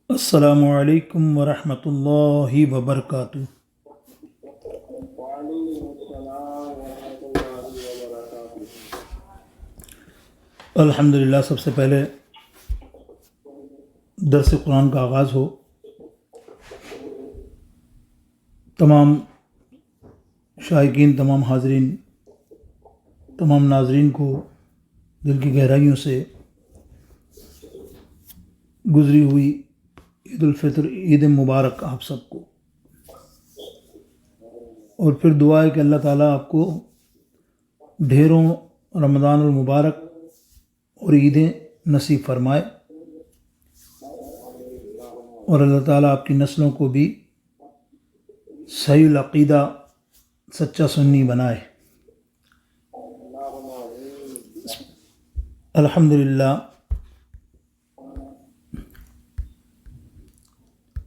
السلام علیکم ورحمۃ اللہ وبرکاتہ۔ وعلیکم السلام ورحمۃ اللہ وبرکاتہ۔ الحمدللہ، سب سے پہلے درس قرآن کا آغاز ہو۔ تمام شائقین، تمام حاضرین، تمام ناظرین کو دل کی گہرائیوں سے گزری ہوئی عید الفطر، عید مبارک آپ سب کو، اور پھر دعا ہے کہ اللہ تعالیٰ آپ کو ڈھیروں رمضان المبارک اور عیدیں نصیب فرمائے، اور اللہ تعالیٰ آپ کی نسلوں کو بھی صحیح العقیدہ، سچا سنی بنائے۔ الحمدللہ،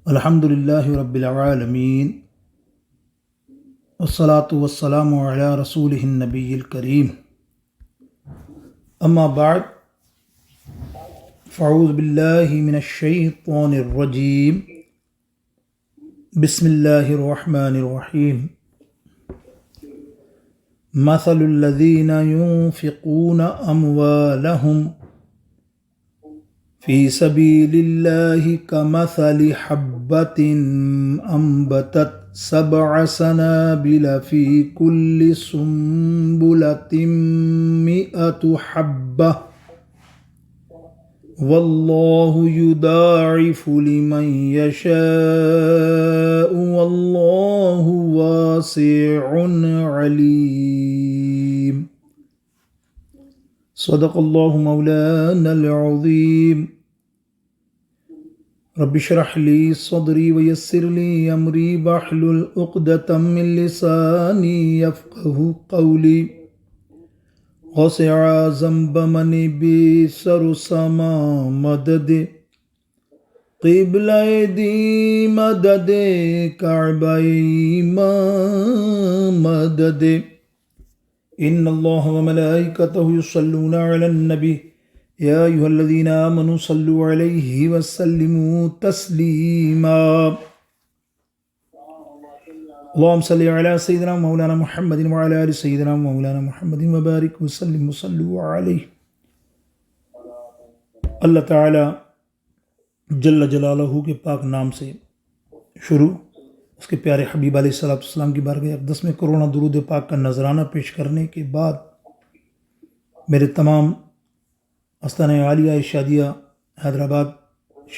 الحمدللہ رب العالمین، والصلاة والسلام علی رسولہ النبی الکریم، اما بعد فاعوذ باللہ من الشیطان الرجیم، بسم اللہ الرحمن الرحیم۔ مثل الذین ينفقون اموالهم فی سبیل اللہ کمثل حبة انبتت 7 سنابل فی کل سنبلة 100 حبة واللہ یضاعف لمن یشاء واللہ واسع علیم۔ صدق اللہ مولانا العظیم۔ رب اشرح لی صدری ویسر لی امری واحلل عقدۃ من لسانی یفقہوا قولی۔ وسع ذنب من بیسر سما مدد قبلہ دی مدد کعبہ مدد۔ ان اللہ وملائکتہ یصلون علی النبی یا ایھا الذین آمنوا صلوا علیہ وسلموا تسلیما۔ اللہم صلی علی سیدنا مولانا محمد وعلی آل سیدنا مولانا محمد وبارک وسلم وصلوا علیہ۔ اللہ تعالی جل جلالہ کے پاک نام سے شروع، اس کے پیارے حبیب علیہ السلام کی بارگاہ اقدس میں کروڑوں درود پاک کا نذرانہ پیش کرنے کے بعد، میرے تمام آستانہ عالیہ ارشادیہ حیدرآباد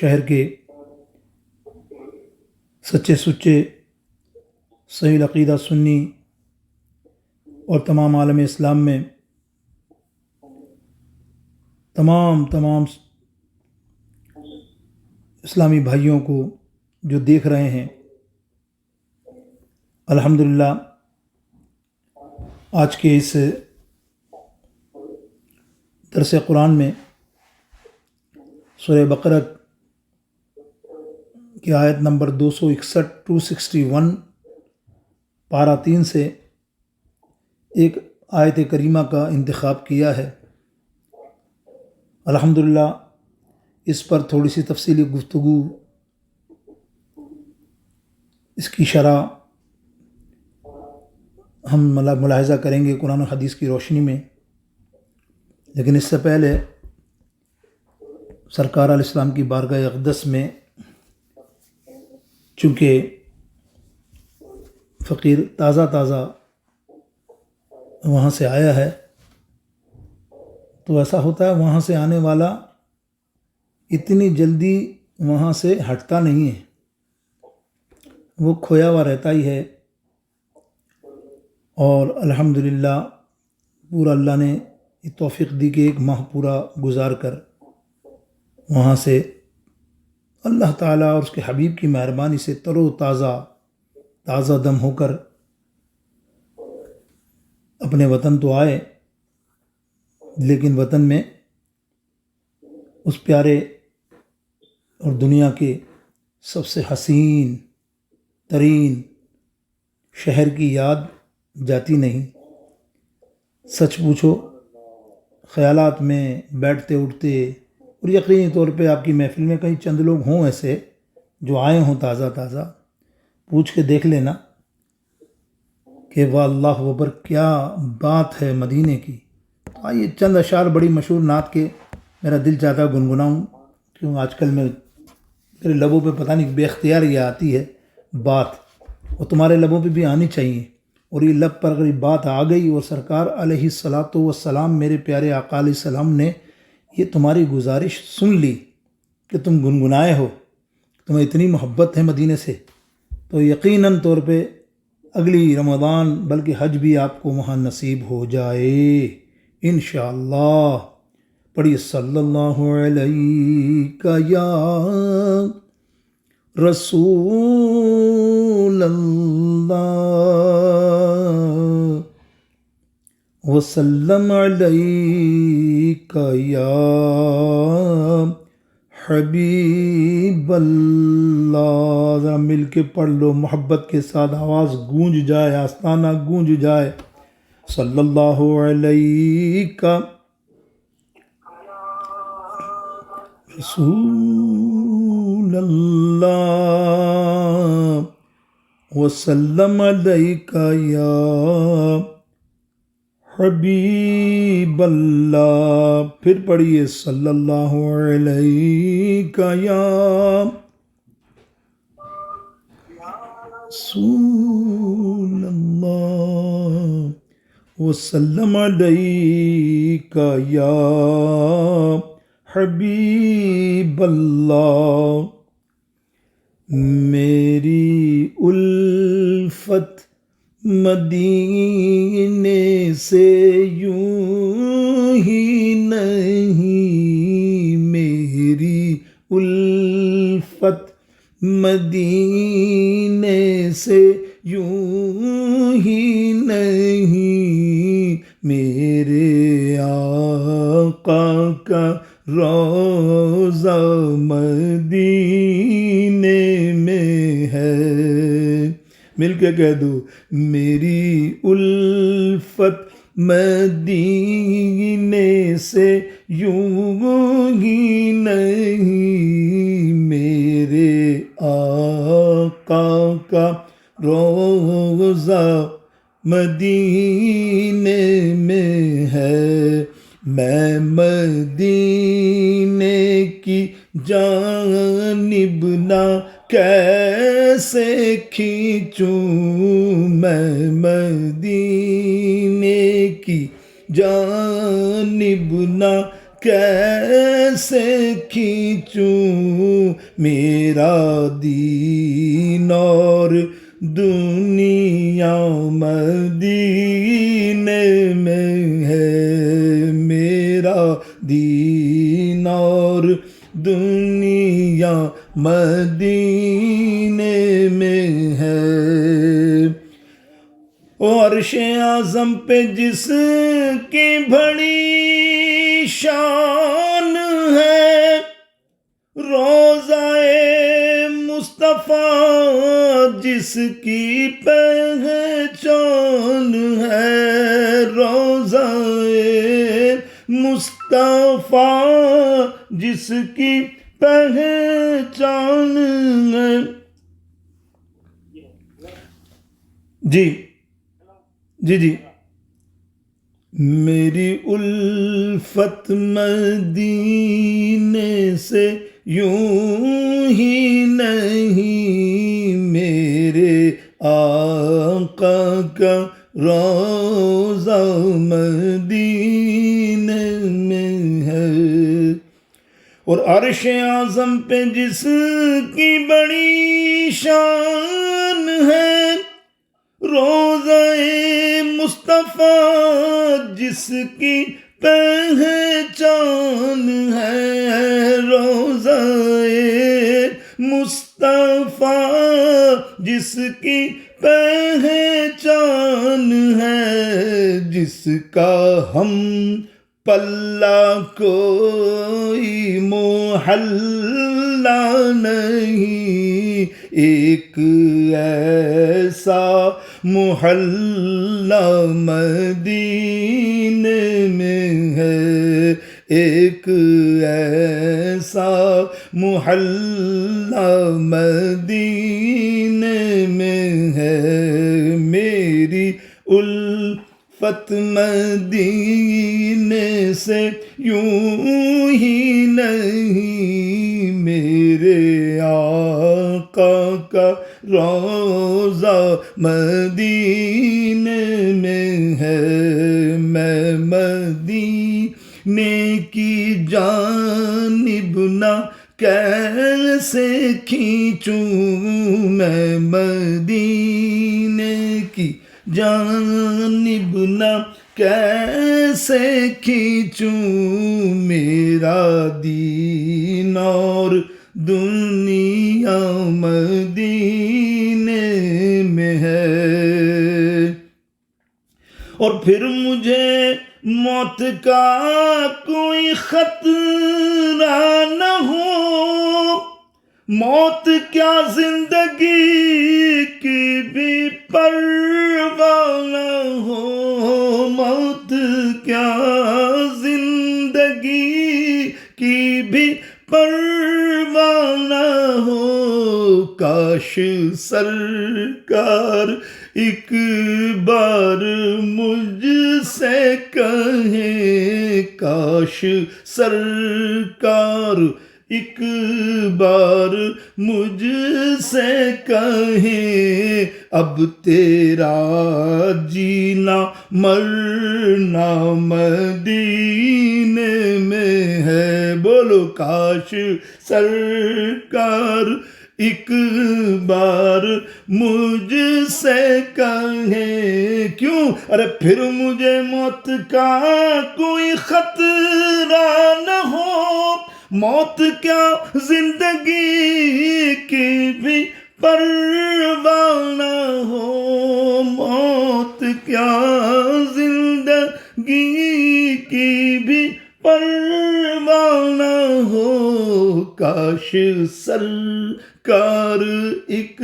شہر کے سچے سچے صحیح العقیدہ سنی اور تمام عالم اسلام میں تمام اسلامی بھائیوں کو جو دیکھ رہے ہیں، الحمدللہ آج کے اس درس قرآن میں سورہ بقرہ کی آیت نمبر 261 پارہ 3 سے ایک آیت کریمہ کا انتخاب کیا ہے۔ الحمدللہ اس پر تھوڑی سی تفصیلی گفتگو، اس کی شرح ہم ملاحظہ کریں گے قرآن و حدیث کی روشنی میں، لیکن اس سے پہلے سرکار علیہ السلام کی بارگاہ اقدس میں چونکہ فقیر تازہ وہاں سے آیا ہے، تو ایسا ہوتا ہے وہاں سے آنے والا اتنی جلدی وہاں سے ہٹتا نہیں ہے، وہ کھویا ہوا رہتا ہی ہے، اور الحمدللہ پورا اللہ نے یہ توفیق دی کہ ایک ماہ پورا گزار کر وہاں سے اللہ تعالیٰ اور اس کے حبیب کی مہربانی سے تر و تازہ دم ہو کر اپنے وطن تو آئے، لیکن وطن میں اس پیارے اور دنیا کے سب سے حسین ترین شہر کی یاد جاتی نہیں۔ سچ پوچھو، خیالات میں بیٹھتے اٹھتے، اور یقینی طور پہ آپ کی محفل میں کہیں چند لوگ ہوں ایسے جو آئے ہوں تازہ تازہ پوچھ کے دیکھ لینا کہ واہ اللہ اکبر کیا بات ہے مدینے کی. آئیے چند اشعار بڑی مشہور نعت کے میرا دل چاہتا ہے گنگناؤں، کیوں آج کل میرے لبوں پہ پتہ نہیں بے اختیار یہ آتی ہے بات، اور تمہارے لبوں پہ بھی آنی چاہیے. اور یہ لب پر اگر یہ بات آ گئی اور سرکار علیہ الصلاۃ والسلام میرے پیارے آقا علیہ السلام نے یہ تمہاری گزارش سن لی کہ تم گنگنائے ہو، تمہیں اتنی محبت ہے مدینے سے، تو یقیناً طور پہ اگلی رمضان بلکہ حج بھی آپ کو وہاں نصیب ہو جائے انشاءاللہ. پڑھیے صلی اللہ علیہ یا رسول اللہ وسلم علیک یا حبیب اللہ. ذرا مل کے پڑھ لو، محبت کے ساتھ آواز گونج جائے، آستانہ گونج جائے. صلی اللہ علیہ رسول اللہ وسلم علیک یا حبیب اللہ. پھر پڑھیے صلی اللہ علیہ یا رسول اللہ وسلم علیک یا حبیب اللہ. میری الفت مدینے سے یوں ہی نہیں، میری الفت مدینے سے یوں ہی نہیں، میرے آقا کا روضہ مدینے میں ہے. مل کے کہہ دو، میری الفت مدینے سے یوں ہی نہیں، میرے آقا کا روضہ مدینے میں ہے. میں مدینے کی جانب نہ کیسے کھینچوں، میں مدینے کی جانب نہ کیسے کھینچوں، میرا دین اور دنیا مدینے میں ہے، میرا دین اور دنیا مدینے میں ہے. عرش اعظم پہ جس کی بڑی شان ہے، روضہ مصطفیٰ جس کی پہچان ہے، روضہ مصطفیٰ جس کی پہچان ہے. جی جی جی میری الفت مدینے سے یوں ہی نہیں، میرے آقا کا روضہ مدینے میں ہے. اور عرش اعظم پہ جس کی بڑی شان ہے، روضہ مصطفیٰ جس کی پہچان ہے، روضہ مصطفیٰ جس کی پہچان ہے، جس کا ہم پلہ کوئی محلہ نہیں، ایک ایسا محلہ مدینے میں ہے، ایک ایسا محلہ مدینے میں ہے، میری الفت مدینے سے یوں ہی نہیں، میرے آقا کا روضہ مدینے میں ہے، میں مدینے کی جانب نہ کیسے کھینچوں، میں مدینے کی جانب نہ کیسے کھینچوں، میرا دین اور دنیا مدینے میں ہے۔ اور پھر مجھے موت کا کوئی خطرہ نہ ہو، موت کیا زندگی کی بھی پرواہ نہ ہو، موت کیا زندگی کی بھی پرواہ نہ ہو، کاش سرکار ایک بار مجھ سے کہیں، کاش سرکار ایک بار مجھ سے کہیں، اب تیرا جینا مرنا مدینے میں ہے، بولو کاش سرکار ایک بار مجھ سے کہیں، کیوں؟ ارے پھر مجھے موت کا کوئی خطرہ نہ ہو، موت کیا زندگی کی بھی پرواہ نہ ہو، موت کیا زندگی کی بھی پرواہ نہ ہو، کاش سرکار ایک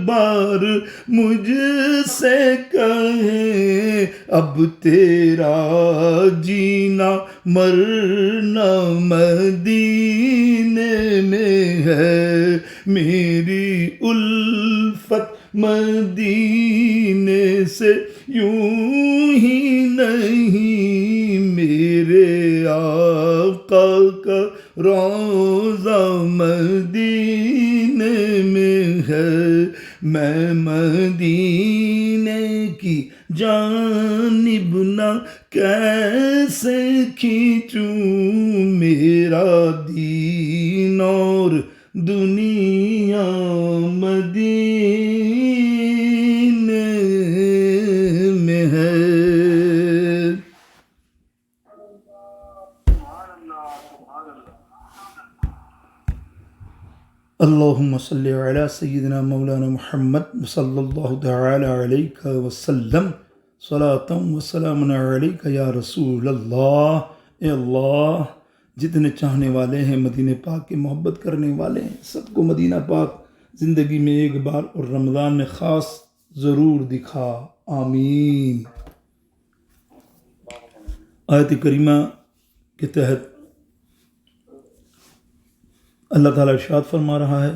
بار مجھ سے کہیں، اب تیرا جینا مرنا مدینے میں ہے، میری الفت مدینے سے یوں ہی نہیں، میرے آقا کا روضہ مدینے میں ہے، میں مدینے کی جانب نہ کیسے کھینچوں، میرا دین اور دنیا مدینے میں ہے۔ اللہم صلی علی سیدنا مولانا محمد صلی اللہ تعالی علیہ وسلم، صلاۃ و سلام علیک یا رسول اللہ۔ اے اللہ، جتنے چاہنے والے ہیں، مدینہ پاک کی محبت کرنے والے ہیں، سب کو مدینہ پاک زندگی میں ایک بار اور رمضان میں خاص ضرور دکھا، آمین۔ آیت کریمہ کے تحت اللہ تعالیٰ ارشاد فرما رہا ہے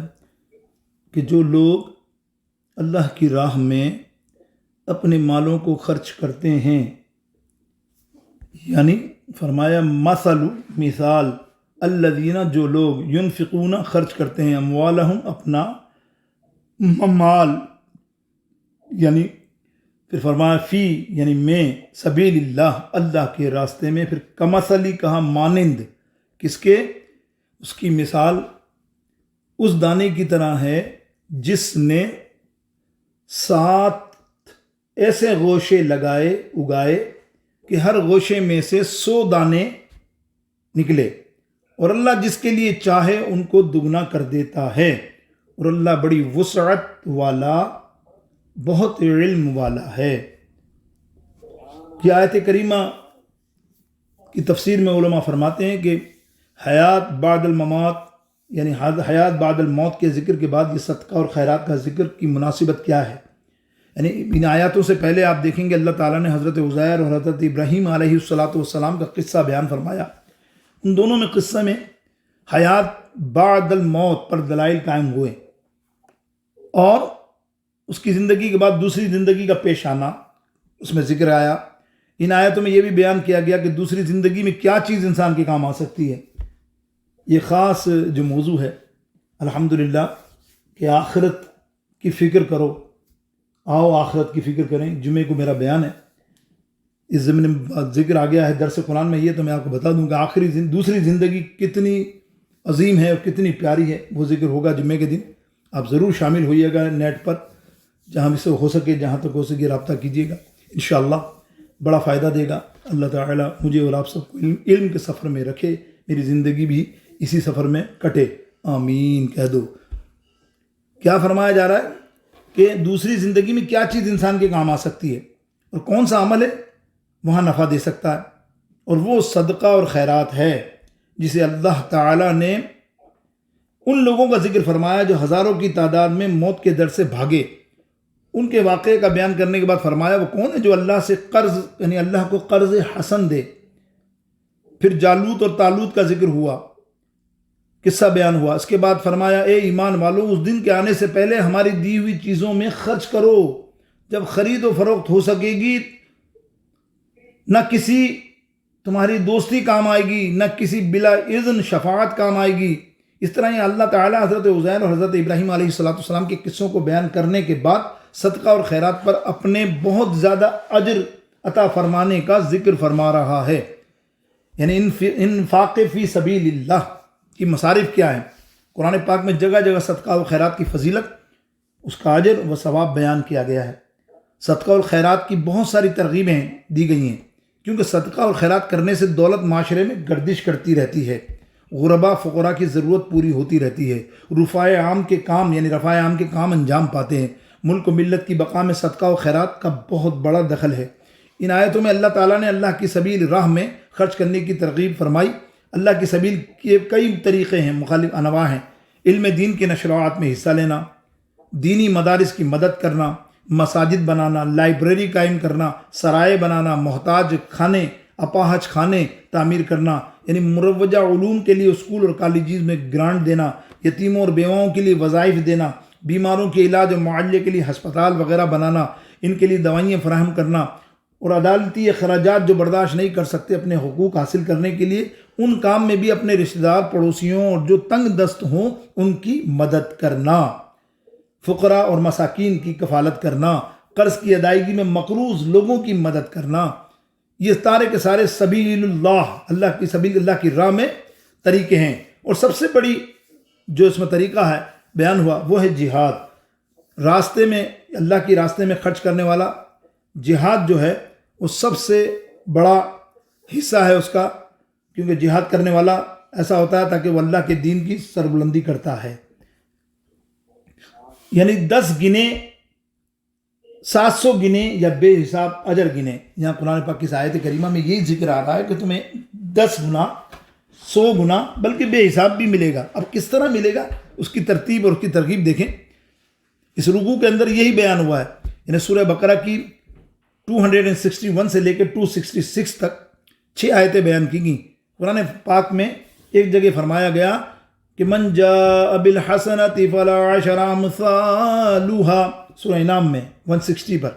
کہ جو لوگ اللہ کی راہ میں اپنے مالوں کو خرچ کرتے ہیں، یعنی فرمایا مثال الذین، جو لوگ ینفقون خرچ کرتے ہیں، اموالہم اپنا مال، یعنی پھر فرمایا فی یعنی میں سبیل اللہ، اللہ کے راستے میں، پھر کمثلی کہا مانند کس کے؟ اس کی مثال اس دانے کی طرح ہے جس نے 7 ایسے گوشے اگائے کہ ہر گوشے میں سے 100 دانے نکلے، اور اللہ جس کے لیے چاہے ان کو دگنا کر دیتا ہے، اور اللہ بڑی وسعت والا، بہت علم والا ہے۔ یہ آیت کریمہ کی تفسیر میں علماء فرماتے ہیں کہ حیات بعد الممات، یعنی حیات بعد الموت کے ذکر کے بعد یہ صدقہ اور خیرات کا ذکر کی مناسبت کیا ہے؟ یعنی ان آیاتوں سے پہلے آپ دیکھیں گے اللہ تعالیٰ نے حضرت عزیر اور حضرت ابراہیم علیہ الصلاۃ والسلام کا قصہ بیان فرمایا ان دونوں میں قصہ میں حیات بعد الموت پر دلائل قائم ہوئے اور اس کی زندگی کے بعد دوسری زندگی کا پیش آنا اس میں ذکر آیا۔ ان آیتوں میں یہ بھی بیان کیا گیا کہ دوسری زندگی میں کیا چیز انسان کے کام آ سکتی ہے۔ یہ خاص جو موضوع ہے الحمدللہ کہ آخرت کی فکر کرو، آؤ آخرت کی فکر کریں، جمعے کو میرا بیان ہے، اس ضمن میں ذکر آ گیا ہے درس قرآن میں، یہ تو میں آپ کو بتا دوں کہ دوسری زندگی کتنی عظیم ہے اور کتنی پیاری ہے، وہ ذکر ہوگا جمعے کے دن۔ آپ ضرور شامل ہوئیے گا نیٹ پر، جہاں بھی سے ہو سکے، جہاں تک ہو سکے رابطہ کیجیے گا، انشاءاللہ بڑا فائدہ دے گا۔ اللہ تعالیٰ مجھے اور آپ سب کو علم کے سفر میں رکھے، میری زندگی بھی اسی سفر میں کٹے، آمین کہہ دو۔ کیا فرمایا جا رہا ہے کہ دوسری زندگی میں کیا چیز انسان کے کام آ سکتی ہے اور کون سا عمل ہے وہاں نفع دے سکتا ہے، اور وہ صدقہ اور خیرات ہے جسے اللہ تعالیٰ نے ان لوگوں کا ذکر فرمایا جو ہزاروں کی تعداد میں موت کے ڈر سے بھاگے۔ ان کے واقعے کا بیان کرنے کے بعد فرمایا وہ کون ہے جو اللہ سے قرض یعنی اللہ کو قرض حسن دے۔ پھر جالوت اور طالوت کا ذکر ہوا، قصہ بیان ہوا۔ اس کے بعد فرمایا اے ایمان والو، اس دن کے آنے سے پہلے ہماری دی ہوئی چیزوں میں خرچ کرو، جب خرید و فروخت ہو سکے گی نہ کسی تمہاری دوستی کام آئے گی، نہ کسی بلا اذن شفاعت کام آئے گی۔ اس طرح یہ اللہ تعالیٰ حضرت عزیر اور حضرت ابراہیم علیہ السلام کے قصوں کو بیان کرنے کے بعد صدقہ اور خیرات پر اپنے بہت زیادہ اجر عطا فرمانے کا ذکر فرما رہا ہے۔ یعنی انفاق فی سبیل اللہ کی مصارف کیا ہیں۔ قرآن پاک میں جگہ جگہ صدقہ و خیرات کی فضیلت، اس کا اجر و ثواب بیان کیا گیا ہے۔ صدقہ اور خیرات کی بہت ساری ترغیبیں دی گئی ہیں، کیونکہ صدقہ اور خیرات کرنے سے دولت معاشرے میں گردش کرتی رہتی ہے، غربا فقراء کی ضرورت پوری ہوتی رہتی ہے، رفع عام کے کام انجام پاتے ہیں۔ ملک و ملت کی بقا میں صدقہ و خیرات کا بہت بڑا دخل ہے۔ ان آیتوں میں اللہ تعالیٰ نے اللہ کی سبیل راہ میں خرچ کرنے کی ترغیب فرمائی۔ اللہ کی سبیل کے کئی طریقے ہیں، مختلف انواع ہیں۔ علم دین کے نشریات میں حصہ لینا، دینی مدارس کی مدد کرنا، مساجد بنانا، لائبریری قائم کرنا، سرائے بنانا، محتاج خانے، اپاہج خانے تعمیر کرنا، یعنی مروجہ علوم کے لیے اسکول اور کالجز میں گرانٹ دینا، یتیموں اور بیواؤں کے لیے وظائف دینا، بیماروں کے علاج اور معالجے کے لیے ہسپتال وغیرہ بنانا، ان کے لیے دوائیاں فراہم کرنا، اور عدالتی اخراجات جو برداشت نہیں کر سکتے اپنے حقوق حاصل کرنے کے لیے، ان کام میں بھی اپنے رشتہ دار، پڑوسیوں اور جو تنگ دست ہوں ان کی مدد کرنا، فقراء اور مساکین کی کفالت کرنا، قرض کی ادائیگی میں مقروض لوگوں کی مدد کرنا۔ یہ سارے کے سارے سبیل اللہ کی سبیل اللہ کی راہ میں طریقے ہیں۔ اور سب سے بڑی جو اس میں طریقہ ہے بیان ہوا وہ ہے جہاد۔ راستے میں اللہ کی راستے میں خرچ کرنے والا جہاد جو ہے وہ سب سے بڑا حصہ ہے اس کا، کیونکہ جہاد کرنے والا ایسا ہوتا ہے تاکہ وہ اللہ کے دین کی سربلندی کرتا ہے۔ یعنی 10 گنے، 700 گنے یا بے حساب اجر گنے۔ یہاں قرآن پاک کی آیت کریمہ میں یہی ذکر آ رہا ہے کہ تمہیں 10 گنا، 100 گنا بلکہ بے حساب بھی ملے گا۔ اب کس طرح ملے گا اس کی ترتیب اور اس کی ترغیب دیکھیں۔ اس رکوع کے اندر یہی بیان ہوا ہے، یعنی سورہ بقرہ کی 261 سے لے کے 266 تک 6 آیتیں بیان کی گئیں۔ قرآن پاک میں ایک جگہ فرمایا گیا کہ من جاء بالحسنۃ فلہ عشر امثالها، سورہ انعام میں 160 پر،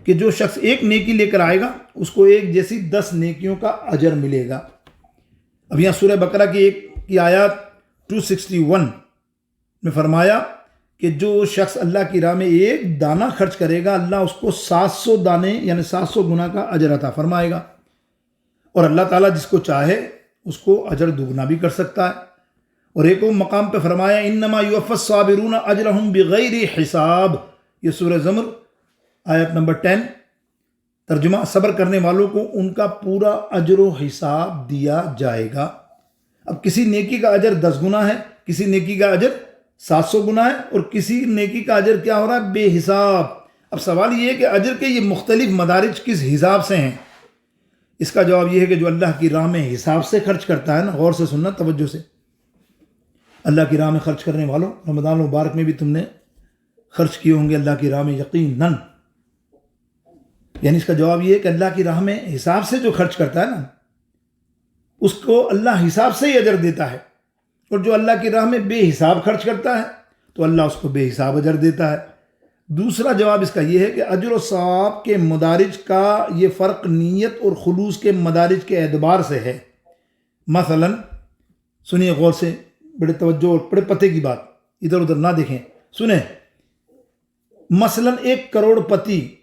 کہ جو شخص ایک نیکی لے کر آئے گا اس کو ایک جیسی 10 نیکیوں کا اجر ملے گا۔ اب یہاں سورہ بقرہ کی آیات 261 میں فرمایا کہ جو شخص اللہ کی راہ میں ایک دانہ خرچ کرے گا اللہ اس کو 700 دانے یعنی 700 گنا کا اجر عطا فرمائے گا، اور اللہ تعالیٰ جس کو چاہے اس کو اجر دوگنا بھی کر سکتا ہے۔ اور ایک اور مقام پہ فرمایا انما یوفی الصابرون اجرہم بغیر حساب، یہ سورہ زمر آیت نمبر 10، ترجمہ صبر کرنے والوں کو ان کا پورا اجر و حساب دیا جائے گا۔ اب کسی نیکی کا اجر 10 گنا ہے، کسی نیکی کا اجر 700 گنا ہے، اور کسی نیکی کا اجر کیا ہو رہا ہے؟ بے حساب۔ اب سوال یہ ہے کہ اجر کے یہ مختلف مدارج کس حساب سے ہیں؟ اس کا جواب یہ ہے کہ جو اللہ کی راہ میں حساب سے خرچ کرتا ہے نا، غور سے سننا توجہ سے، اللہ کی راہ میں خرچ کرنے والوں، رمضان مبارک میں بھی تم نے خرچ کیے ہوں گے اللہ کی راہ میں یقیناً، یعنی اس کا جواب یہ ہے کہ اللہ کی راہ میں حساب سے جو خرچ کرتا ہے نا، اس کو اللہ حساب سے ہی اجر دیتا ہے، اور جو اللہ کی راہ میں بے حساب خرچ کرتا ہے تو اللہ اس کو بے حساب اجر دیتا ہے۔ دوسرا جواب اس کا یہ ہے کہ اجر و ثواب کے مدارج کا یہ فرق نیت اور خلوص کے مدارج کے اعتبار سے ہے۔ مثلا سنیے غور سے، بڑے توجہ اور بڑے پتے کی بات، ادھر ادھر نہ دیکھیں، سنیں۔ مثلا 1 کروڑ پتی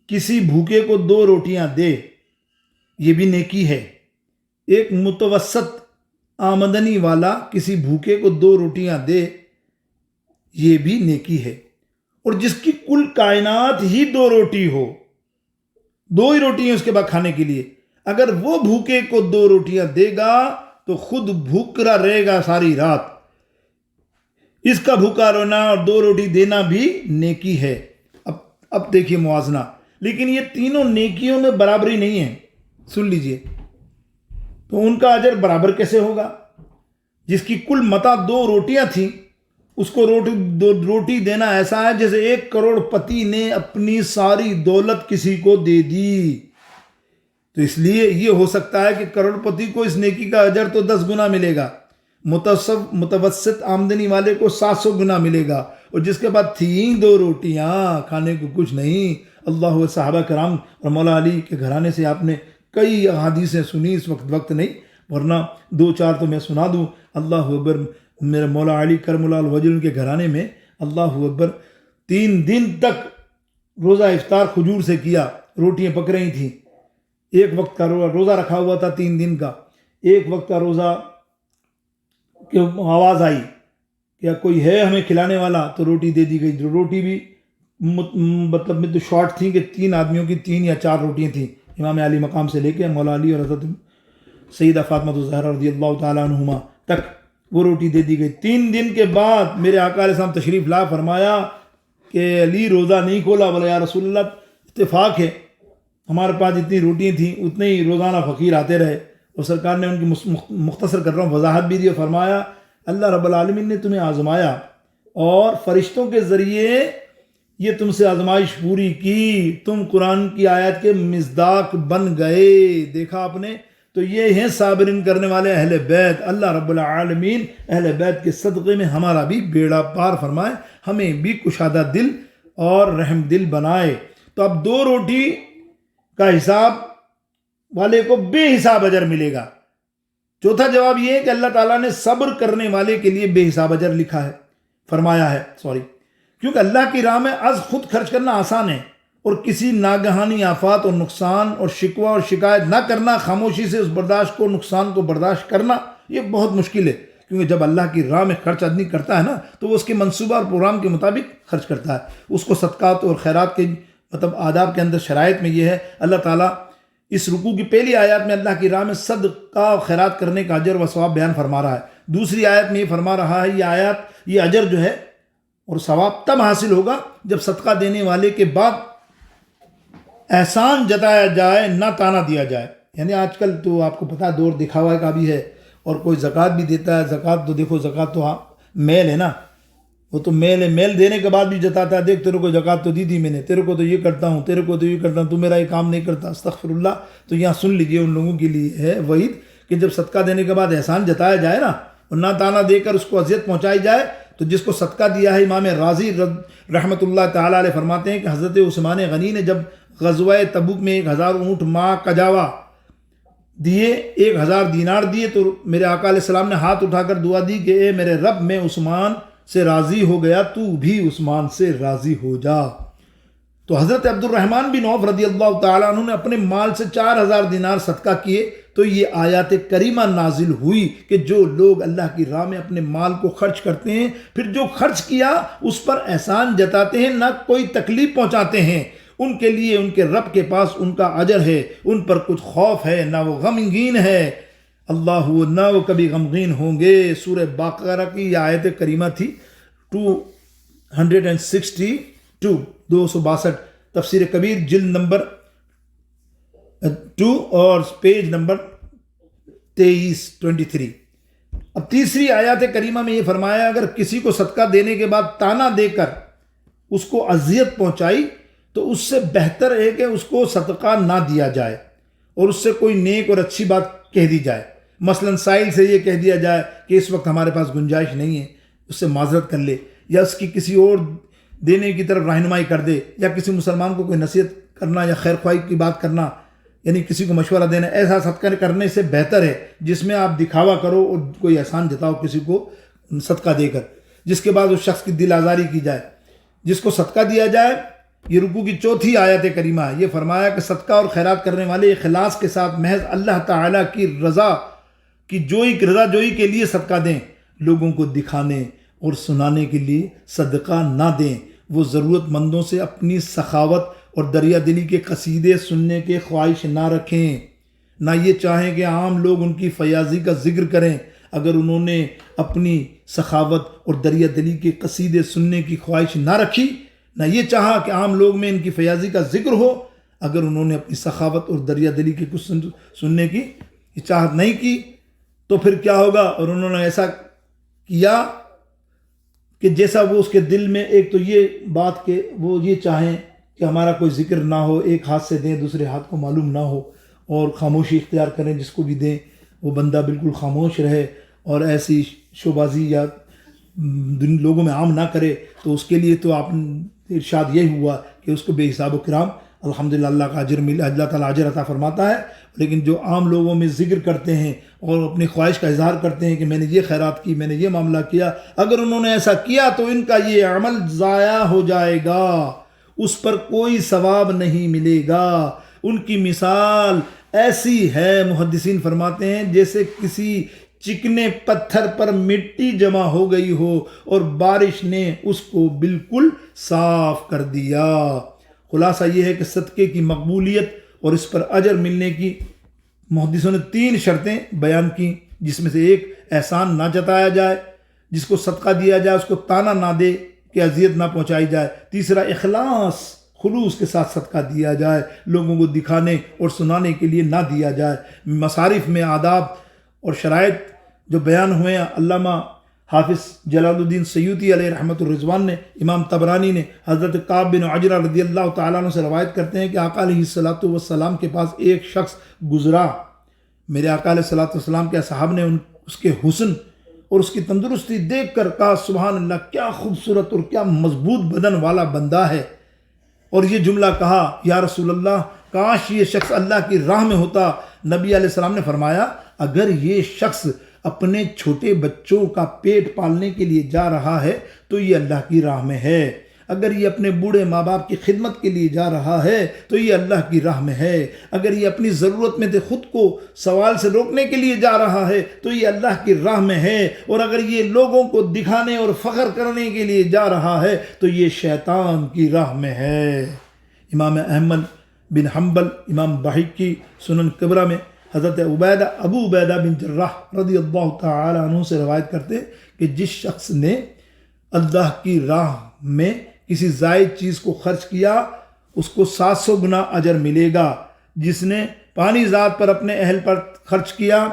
کسی بھوکے کو 2 روٹیاں دے، یہ بھی نیکی ہے۔ ایک متوسط آمدنی والا کسی بھوکے کو 2 روٹیاں دے، یہ بھی نیکی ہے۔ اور جس کی کل کائنات ہی 2 روٹی ہو، 2 ہی روٹی ہیں اس کے بعد کھانے کے لیے، اگر وہ بھوکے کو 2 روٹیاں دے گا تو خود بھوکا رہے گا ساری رات۔ اس کا بھوکا رونا اور 2 روٹی دینا بھی نیکی ہے۔ اب دیکھیے موازنہ، لیکن یہ تینوں نیکیوں میں برابری نہیں ہے، سن لیجئے۔ تو ان کا اجر برابر کیسے ہوگا؟ جس کی کل متاع 2 روٹیاں تھیں، اس کو روٹی دینا ایسا ہے جیسے 1 کروڑ پتی نے اپنی ساری دولت کسی کو دے دی۔ تو اس لیے یہ ہو سکتا ہے کہ کروڑ پتی کو اس نیکی کا اجر تو 10 گنا ملے گا، متوسط آمدنی والے کو 700 گنا ملے گا، اور جس کے بعد تھیں 2 روٹیاں، کھانے کو کچھ نہیں۔ اللہ و صحابہ کرام اور مولا علی کے گھرانے سے آپ نے کئی احادیثیں سنی، اس وقت نہیں، ورنہ 2-4 تو میں سنا دوں۔ اللہ اکبر، میرے مولا علی کرم اللہ وجہ کے گھرانے میں اللہ اکبر 3 دن تک روزہ افطار کھجور سے کیا، روٹیاں پک رہی تھیں۔ ایک وقت کا روزہ رکھا ہوا تھا 3 دن کا، ایک وقت کا روزہ کہ آواز آئی کہ کوئی ہے ہمیں کھلانے والا، تو روٹی دے دی گئی۔ جو روٹی بھی مطلب میں تو شارٹ تھی کہ 3 آدمیوں کی 3 یا 4 روٹیاں تھیں، امام علی مقام سے لے کے مولا علی اور حضرت سیدہ فاطمہ الزہرا رضی اللہ تعالیٰ عنہما تک وہ روٹی دے دی گئی۔ 3 دن کے بعد میرے آقا علیہ السلام تشریف لا فرمایا کہ علی روزہ نہیں کھولا، بولا یا رسول اللہ اتفاق ہے، ہمارے پاس جتنی روٹیاں تھیں اتنے ہی روزانہ فقیر آتے رہے۔ اور سرکار نے ان کی مختصر کر رہا ہوں وضاحت بھی دی، اور فرمایا اللہ رب العالمین نے تمہیں آزمایا اور فرشتوں کے ذریعے یہ تم سے آزمائش پوری کی، تم قرآن کی آیت کے مصداق بن گئے۔ دیکھا آپ نے، تو یہ ہیں صابرین کرنے والے اہل بیت۔ اللہ رب العالمین اہل بیت کے صدقے میں ہمارا بھی بیڑا پار فرمائے، ہمیں بھی کشادہ دل اور رحم دل بنائے۔ تو اب 2 روٹی کا حساب والے کو بے حساب اجر ملے گا۔ چوتھا جواب یہ ہے کہ اللہ تعالیٰ نے صبر کرنے والے کے لیے بے حساب اجر لکھا ہے، فرمایا ہے، کیونکہ اللہ کی راہ میں از خود خرچ کرنا آسان ہے، اور کسی ناگہانی آفات اور نقصان اور شکوہ اور شکایت نہ کرنا، خاموشی سے اس نقصان کو برداشت کرنا، یہ بہت مشکل ہے۔ کیونکہ جب اللہ کی راہ میں خرچ آدمی کرتا ہے نا، تو وہ اس کے منصوبہ اور پروگرام کے مطابق خرچ کرتا ہے۔ اس کو صدقات اور خیرات کے آداب کے اندر شرائط میں یہ ہے، اللہ تعالیٰ اس رکوع کی پہلی آیات میں اللہ کی راہ میں صدقہ اور خیرات کرنے کا اجر و ثواب بیان فرما رہا ہے۔ دوسری آیت میں یہ فرما رہا ہے، یہ اجر جو ہے اور ثواب تب حاصل ہوگا جب صدقہ دینے والے کے بعد احسان جتایا جائے، نہ تانا دیا جائے۔ یعنی آج کل تو آپ کو پتہ دور دکھاوا کا بھی ہے، اور کوئی زکوٰۃ بھی دیتا ہے۔ زکوٰۃ تو دیکھو، زکوٰۃ تو میل ہے نا، وہ تو میل ہے، میل دینے کے بعد بھی جتاتا ہے، دیکھ تیرے کو زکوٰۃ تو دی تھی میں نے، تیرے کو تو یہ کرتا ہوں، تیرے کو تو یہ کرتا ہوں، تو میرا یہ کام نہیں کرتا، استغفر اللہ۔ تو یہاں سن لیجئے، ان لوگوں کے لیے ہے وعید کہ جب صدقہ دینے کے بعد احسان جتایا جائے نا، اور نہ تانا دے کر اس کو اذیت پہنچائی جائے، تو جس کو صدقہ دیا ہے، امام راضی رحمۃ اللہ تعالیٰ علیہ فرماتے ہیں کہ حضرت عثمان غنی نے جب غزوہ تبوک میں 1000 اونٹ ماں کجاوا دیے، 1000 دینار دیے، تو میرے آقا علیہ السلام نے ہاتھ اٹھا کر دعا دی کہ اے میرے رب، میں عثمان سے راضی ہو گیا، تو بھی عثمان سے راضی ہو جا۔ تو حضرت عبد الرحمن بن عوف رضی اللہ تعالیٰ عنہ نے اپنے مال سے 4000 دینار صدقہ کیے، تو یہ آیات کریمہ نازل ہوئی کہ جو لوگ اللہ کی راہ میں اپنے مال کو خرچ کرتے ہیں، پھر جو خرچ کیا اس پر احسان جتاتے ہیں، نہ کوئی تکلیف پہنچاتے ہیں، ان کے لیے ان کے رب کے پاس ان کا اجر ہے، ان پر کچھ خوف ہے، نہ وہ غمگین ہے، اللہ نہ وہ کبھی غمگین ہوں گے۔ سورہ بقرہ کی یہ آیت کریمہ تھی 262 262، تفسیر کبیر جلد نمبر 2 اور پیج نمبر 23۔ اب تیسری آیات کریمہ میں یہ فرمایا، اگر کسی کو صدقہ دینے کے بعد تانا دے کر اس کو اذیت پہنچائی تو اس سے بہتر ہے کہ اس کو صدقہ نہ دیا جائے اور اس سے کوئی نیک اور اچھی بات کہہ دی جائے۔ مثلا سائل سے یہ کہہ دیا جائے کہ اس وقت ہمارے پاس گنجائش نہیں ہے، اس سے معذرت کر لے، یا اس کی کسی اور دینے کی طرف رہنمائی کر دے، یا کسی مسلمان کو کوئی نصیحت کرنا یا خیر خواہی کی بات کرنا، یعنی کسی کو مشورہ دینا، ایسا صدقہ کرنے سے بہتر ہے جس میں آپ دکھاوا کرو اور کوئی احسان جتاؤ کسی کو صدقہ دے کر، جس کے بعد اس شخص کی دل آزاری کی جائے۔ جس کو صدقہ دیا جائے، یہ رکوع کی 4تھی آیت کریمہ ہے، یہ فرمایا کہ صدقہ اور خیرات کرنے والے اخلاص کے ساتھ محض اللہ تعالیٰ کی رضا جوئی کے لیے صدقہ دیں، لوگوں کو دکھانے اور سنانے کے لیے صدقہ نہ دیں۔ وہ ضرورت مندوں سے اپنی سخاوت اور دریا دلی کے قصیدے سننے کے خواہش نہ رکھیں، نہ یہ چاہیں کہ عام لوگ ان کی فیاضی کا ذکر کریں۔ اگر انہوں نے اپنی سخاوت اور دریا دلی کے قصیدے سننے کی خواہش نہ رکھی، نہ یہ چاہا کہ عام لوگ میں ان کی فیاضی کا ذکر ہو، اگر انہوں نے اپنی سخاوت اور دریا دلی کے کچھ سننے کی چاہت نہیں کی، تو پھر کیا ہوگا؟ اور انہوں نے ایسا کیا کہ جیسا وہ اس کے دل میں، ایک تو یہ بات کہ وہ یہ چاہیں کہ ہمارا کوئی ذکر نہ ہو، ایک ہاتھ سے دیں دوسرے ہاتھ کو معلوم نہ ہو، اور خاموشی اختیار کریں، جس کو بھی دیں وہ بندہ بالکل خاموش رہے اور ایسی شوبازی یا لوگوں میں عام نہ کرے، تو اس کے لیے تو آپ ارشاد یہی ہوا کہ اس کو بے حساب و کرام الحمدللہ اللہ کا اللہ تعالیٰ اجر عطا فرماتا ہے۔ لیکن جو عام لوگوں میں ذکر کرتے ہیں اور اپنی خواہش کا اظہار کرتے ہیں کہ میں نے یہ خیرات کی، میں نے یہ معاملہ کیا، اگر انہوں نے ایسا کیا تو ان کا یہ عمل ضائع ہو جائے گا، اس پر کوئی ثواب نہیں ملے گا۔ ان کی مثال ایسی ہے، محدثین فرماتے ہیں، جیسے کسی چکنے پتھر پر مٹی جمع ہو گئی ہو اور بارش نے اس کو بالکل صاف کر دیا۔ خلاصہ یہ ہے کہ صدقے کی مقبولیت اور اس پر اجر ملنے کی محدثوں نے 3 شرطیں بیان کی، جس میں سے ایک احسان نہ جتایا جائے، جس کو صدقہ دیا جائے اس کو تانا نہ دے کہ اذیت نہ پہنچائی جائے، تیسرا اخلاص خلوص کے ساتھ صدقہ دیا جائے، لوگوں کو دکھانے اور سنانے کے لیے نہ دیا جائے۔ مصارف میں آداب اور شرائط جو بیان ہوئے ہیں، علامہ حافظ جلال الدین سیوطی علیہ رحمۃ الرضوان نے، امام طبرانی نے حضرت کعب بن عجرہ رضی اللہ تعالیٰ عنہ سے روایت کرتے ہیں کہ آقا علیہ الصلوۃ والسلام کے پاس ایک شخص گزرا، میرے آقا علیہ الصلوۃ والسلام کے اصحاب نے اس کے حسن اور اس کی تندرستی دیکھ کر کہا سبحان اللہ، کیا خوبصورت اور کیا مضبوط بدن والا بندہ ہے، اور یہ جملہ کہا یا رسول اللہ کاش یہ شخص اللہ کی راہ میں ہوتا۔ نبی علیہ السلام نے فرمایا اگر یہ شخص اپنے چھوٹے بچوں کا پیٹ پالنے کے لیے جا رہا ہے تو یہ اللہ کی راہ میں ہے، اگر یہ اپنے بوڑھے ماں باپ کی خدمت کے لیے جا رہا ہے تو یہ اللہ کی راہ میں ہے، اگر یہ اپنی ضرورت میں سے خود کو سوال سے روکنے کے لیے جا رہا ہے تو یہ اللہ کی راہ میں ہے، اور اگر یہ لوگوں کو دکھانے اور فخر کرنے کے لیے جا رہا ہے تو یہ شیطان کی راہ میں ہے۔ امام احمد بن حنبل، امام بحقی سنن کبریٰ میں حضرت ابو عبیدہ بن جراح رضی اللہ تعالی عنہ سے روایت کرتے کہ جس شخص نے اللہ کی راہ میں کسی زائد چیز کو خرچ کیا اس کو 700 گنا اجر ملے گا، جس نے پانی ذات پر اپنے اہل پر خرچ کیا،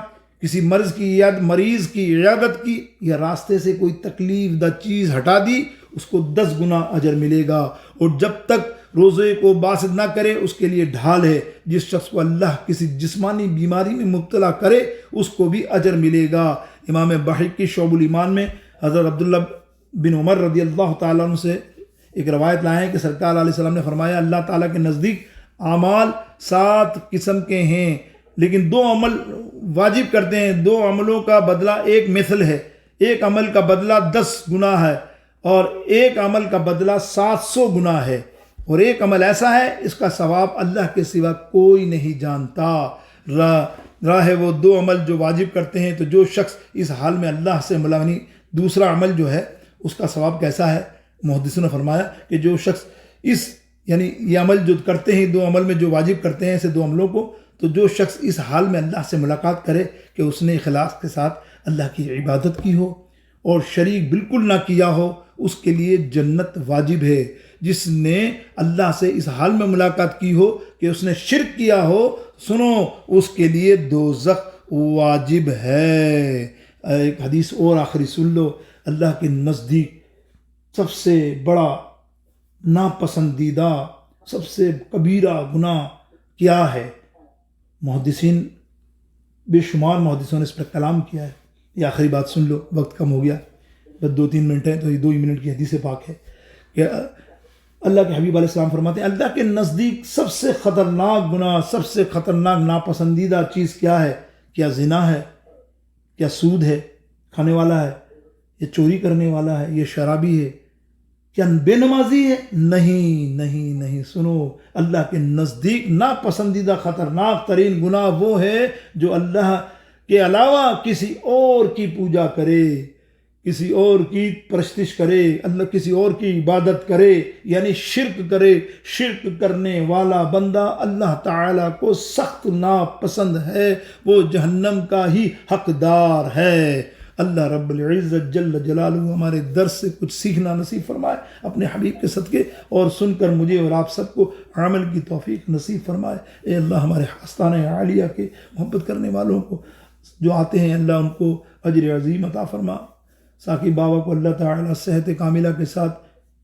کسی مریض کی عیادت کی، یا راستے سے کوئی تکلیف دہ چیز ہٹا دی، اس کو 10 گنا اجر ملے گا، اور جب تک روزے کو باسط نہ کرے اس کے لیے ڈھال ہے، جس شخص کو اللہ کسی جسمانی بیماری میں مبتلا کرے اس کو بھی اجر ملے گا۔ امام بحقی شعب الایمان میں حضرت عبداللہ بن عمر رضی اللہ تعالیٰ عنہ سے ایک روایت لائے ہیں کہ سرکار علیہ السلام نے فرمایا اللہ تعالیٰ کے نزدیک اعمال 7 قسم کے ہیں، لیکن 2 عمل واجب کرتے ہیں، 2 عملوں کا بدلہ ایک مثل ہے، ایک عمل کا بدلہ 10 گنا ہے اور ایک عمل کا بدلہ 700 گنا ہے، اور ایک عمل ایسا ہے اس کا ثواب اللہ کے سوا کوئی نہیں جانتا۔ راہ وہ 2 عمل جو واجب کرتے ہیں، تو جو شخص اس حال میں اللہ سے ملانی، دوسرا عمل جو ہے اس کا ثواب کیسا ہے؟ محدثوں نے فرمایا کہ جو شخص یعنی یہ عمل جو کرتے ہیں، 2 عمل میں جو واجب کرتے ہیں ایسے 2 عملوں کو، تو جو شخص اس حال میں اللہ سے ملاقات کرے کہ اس نے اخلاص کے ساتھ اللہ کی عبادت کی ہو اور شریک بالکل نہ کیا ہو، اس کے لیے جنت واجب ہے۔ جس نے اللہ سے اس حال میں ملاقات کی ہو کہ اس نے شرک کیا ہو، سنو اس کے لیے دوزخ واجب ہے۔ ایک حدیث اور آخری سن لو، اللہ کے نزدیک سب سے بڑا ناپسندیدہ سب سے کبیرہ گناہ کیا ہے؟ محدثین بے شمار محدثوں نے اس پر کلام کیا ہے. یہ آخری بات سن لو، وقت کم ہو گیا، بس 2-3 منٹ ہیں، تو یہ 2 ہی منٹ کی حدیث پاک ہے کہ اللہ کے حبیب علیہ السلام فرماتے ہیں اللہ کے نزدیک سب سے خطرناک گناہ، سب سے خطرناک ناپسندیدہ چیز کیا ہے؟ کیا زنا ہے؟ کیا سود ہے کھانے والا ہے؟ یہ چوری کرنے والا ہے؟ یہ شرابی ہے؟ کیا بے نمازی ہے؟ نہیں نہیں نہیں، سنو، اللہ کے نزدیک ناپسندیدہ خطرناک ترین گناہ وہ ہے جو اللہ کے علاوہ کسی اور کی پوجا کرے، کسی اور کی پرستش کرے، اللہ کسی اور کی عبادت کرے، یعنی شرک کرے. شرک کرنے والا بندہ اللہ تعالیٰ کو سخت ناپسند ہے، وہ جہنم کا ہی حقدار ہے. اللہ رب العزت جل جلالہ ہمارے درس سے کچھ سیکھنا نصیب فرمائے اپنے حبیب کے صدقے، اور سن کر مجھے اور آپ سب کو عمل کی توفیق نصیب فرمائے. اے اللہ ہمارے آستانہ عالیہ کے محبت کرنے والوں کو جو آتے ہیں، اللہ ان کو اجر عظیم عطا فرما. ساقی بابا کو اللہ تعالیٰ صحت کاملہ کے ساتھ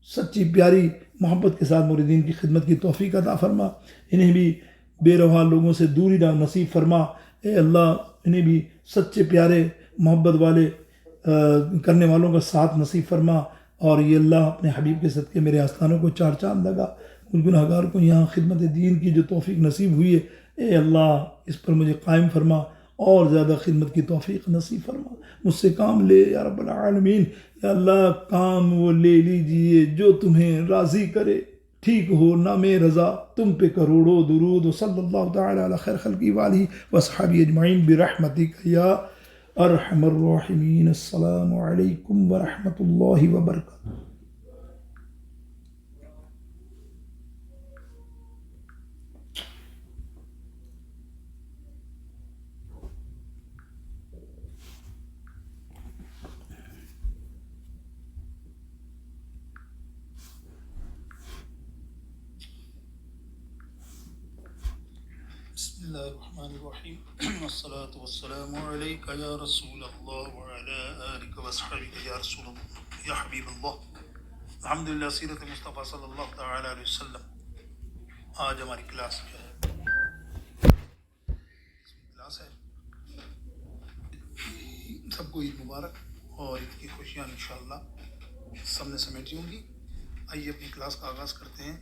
سچی پیاری محبت کے ساتھ مریدین کی خدمت کی توفیق عطا فرما. انہیں بھی بے روا لوگوں سے دوری نصیب فرما. اے اللہ انہیں بھی سچے پیارے محبت والے کرنے والوں کا ساتھ نصیب فرما. اور یہ اللہ اپنے حبیب کے صدقے میرے آستانوں کو 4 چاند لگا. کچھ گناہگار کو یہاں خدمت دین کی جو توفیق نصیب ہوئی ہے، اے اللہ اس پر مجھے قائم فرما اور زیادہ خدمت کی توفیق نصیب فرما. مجھ سے کام لے یا رب العالمین. یا اللہ کام وہ لے لیجئے جو تمہیں راضی کرے. ٹھیک ہو نام رضا تم پہ کروڑوں درود. و صلی اللہ تعالی علی خیر خلقی والہ واصحابہ اجمعین برحمتک یا ارحم الراحمین. السلام علیکم ورحمۃ اللہ وبرکاتہ. بسم اللہ الرحمن الرحیم. والصلاة والسلام علیک یا رسول اللہ وعلی آلک واصحابک یا رسول اللہ یا حبیب اللہ. الحمدللہ سیرت مصطفیٰ صلی اللہ تعالی علیہ وسلم. آج ہماری کلاس جو ہے کلاس ہے. سب کو عید مبارک اور عید کی خوشیاں انشاءاللہ سب نے سمیٹی ہوں گی. آئیے اپنی کلاس کا آغاز کرتے ہیں.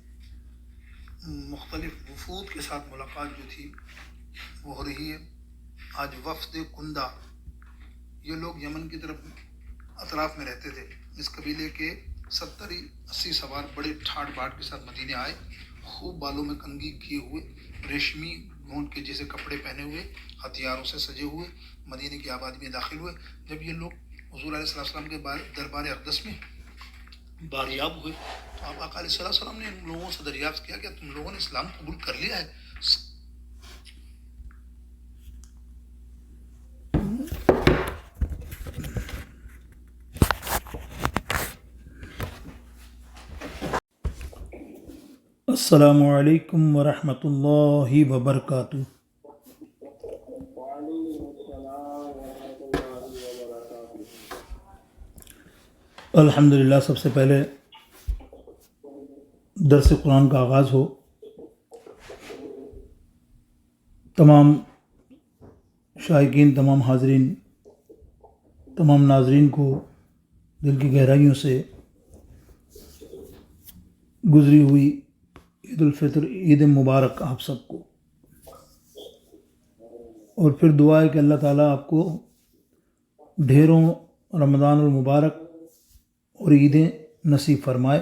مختلف وفود کے ساتھ ملاقات جو تھی وہ ہو رہی ہے. آج وفد کندہ، یہ لوگ یمن کی طرف اطراف میں رہتے تھے. اس قبیلے کے 70-80 سوار بڑے ٹھاٹ باٹ کے ساتھ مدینے آئے، خوب بالوں میں کنگھی کیے ہوئے، ریشمی گونٹ کے جیسے کپڑے پہنے ہوئے، ہتھیاروں سے سجے ہوئے مدینے کی آبادی میں داخل ہوئے. جب یہ لوگ حضور علیہ السلام کے دربار اقدس میں باریاب ہوئے تو آپ آقا علیہ السلام نے ان لوگوں سے دریافت کیا کہ تم لوگوں نے اسلام قبول کر لیا ہے؟ السلام علیکم ورحمۃ اللہ وبرکاتہ. وعلیکم السلام ورحمۃ اللہ وبرکاتہ. الحمدللہ سب سے پہلے درس قرآن کا آغاز ہو. تمام شائقین، تمام حاضرین، تمام ناظرین کو دل کی گہرائیوں سے گزری ہوئی عید الفطر، عید مبارک آپ سب کو. اور پھر دعا ہے کہ اللہ تعالیٰ آپ کو ڈھیروں رمضان المبارک اور عیدیں نصیب فرمائے.